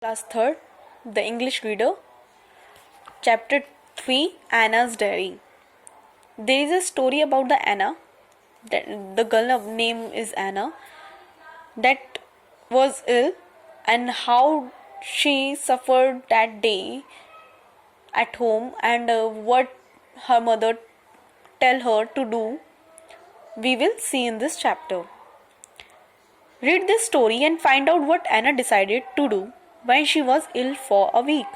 Class 3rd, The English Reader, Chapter 3, Anna's Diary. There is a story about the Anna, the girl name is Anna, that was ill and how she suffered that day at home and what her mother tell her to do. We will see in this chapter. Read this story and find out what Anna decided to do when she was ill for a week.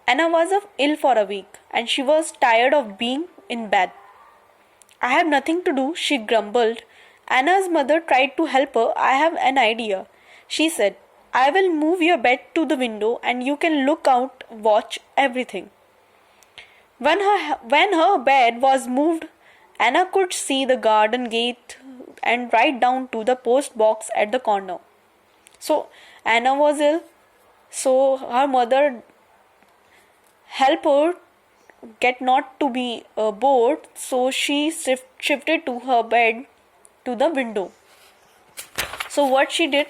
Anna was ill for a week and she was tired of being in bed. I have nothing to do, she grumbled. Anna's mother tried to help her. I have an idea. She said, I will move your bed to the window and you can look out, watch everything. When her bed was moved, Anna could see the garden gate and right down to the post box at the corner. So Anna was ill, so her mother helped her get not to be bored, so she shifted to her bed to the window. So what she did,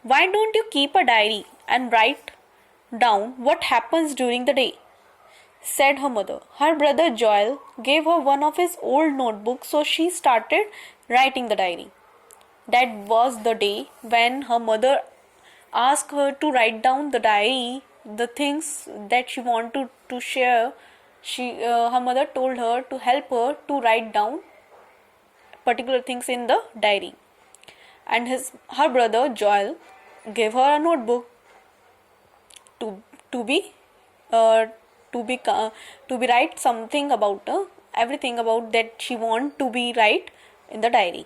why don't you keep a diary and write down what happens during the day? Said her mother. Her brother Joel gave her one of his old notebooks, so she started writing the diary. That was the day when her mother asked her to write down the diary, the things that she wanted to share. Her mother told her to help her to write down particular things in the diary. And her brother Joel gave her a notebook to be write something about everything about that she want to be write in the diary.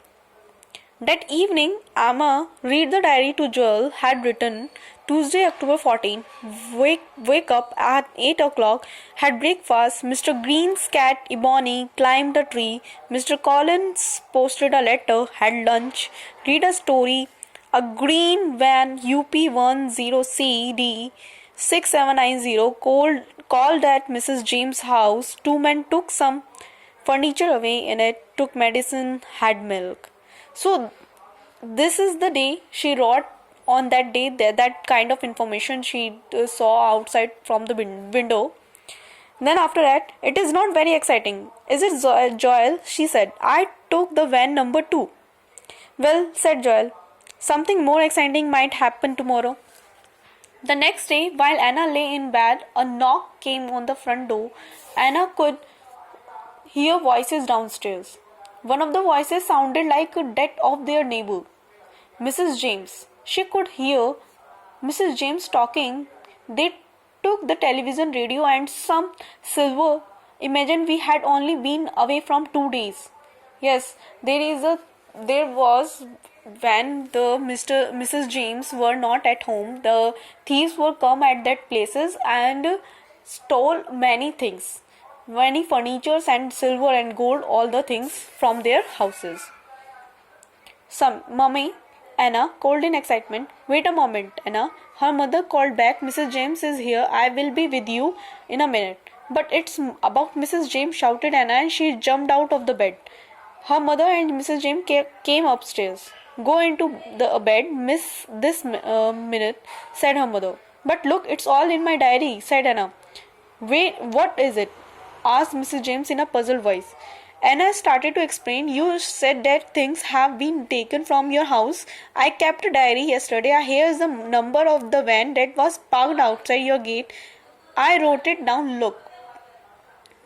That evening, Amma read the diary to Joel had written Tuesday, October 14. Wake up at 8 o'clock, had breakfast. Mr. Green's cat Ebony climbed a tree. Mr. Collins posted a letter, had lunch. Read a story. A green van UP10CD 6790 called at Mrs. James' house. Two men took some furniture away in it, took medicine, had milk. So this is the day she wrote on that day, that kind of information she saw outside from the window. Then after that, it is not very exciting. Is it, Joel? She said. I took the van number 2. Well, said Joel, something more exciting might happen tomorrow. The next day, while Anna lay in bed, a knock came on the front door. Anna could hear voices downstairs. One of the voices sounded like that of their neighbor, Mrs. James. She could hear Mrs. James talking. They took the television, radio and some silver. Imagine we had only been away from 2 days. Yes, there was when the Mrs. James were not at home, the thieves were come at that places and stole many things, many furnitures and silver and gold, all the things from their houses. Mummy, Anna called in excitement. Wait a moment, Anna. Her mother called back. Mrs. James is here. I will be with you in a minute. But it's about Mrs. James, shouted Anna, and she jumped out of the bed. Her mother and Mrs. James came upstairs. Go into the bed, miss, this minute, said her mother. But look, it's all in my diary, said Anna. Wait, what is it? Asked Mrs. James in a puzzled voice. Anna started to explain. You said that things have been taken from your house. I kept a diary yesterday. Here is the number of the van that was parked outside your gate. I wrote it down. Look.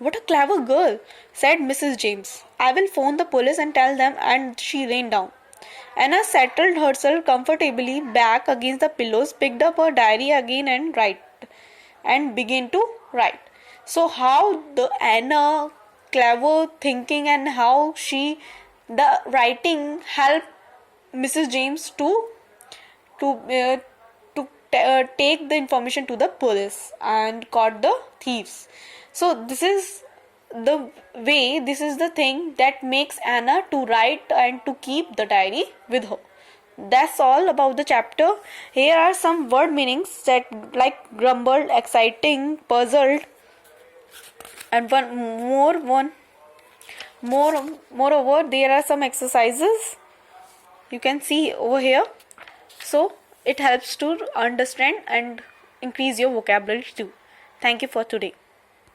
What a clever girl, said Mrs. James. I will phone the police and tell them, and she ran down. Anna settled herself comfortably back against the pillows, picked up her diary again and began to write. So how the Anna clever thinking and how the writing helped Mrs. James to take the information to the police and caught the thieves. So this is the thing that makes Anna to write and to keep the diary with her. That's all about the chapter. Here are some word meanings that like grumbled, exciting, puzzled, and moreover there are some exercises you can see over here. So it helps to understand and increase your vocabulary too. Thank you for today.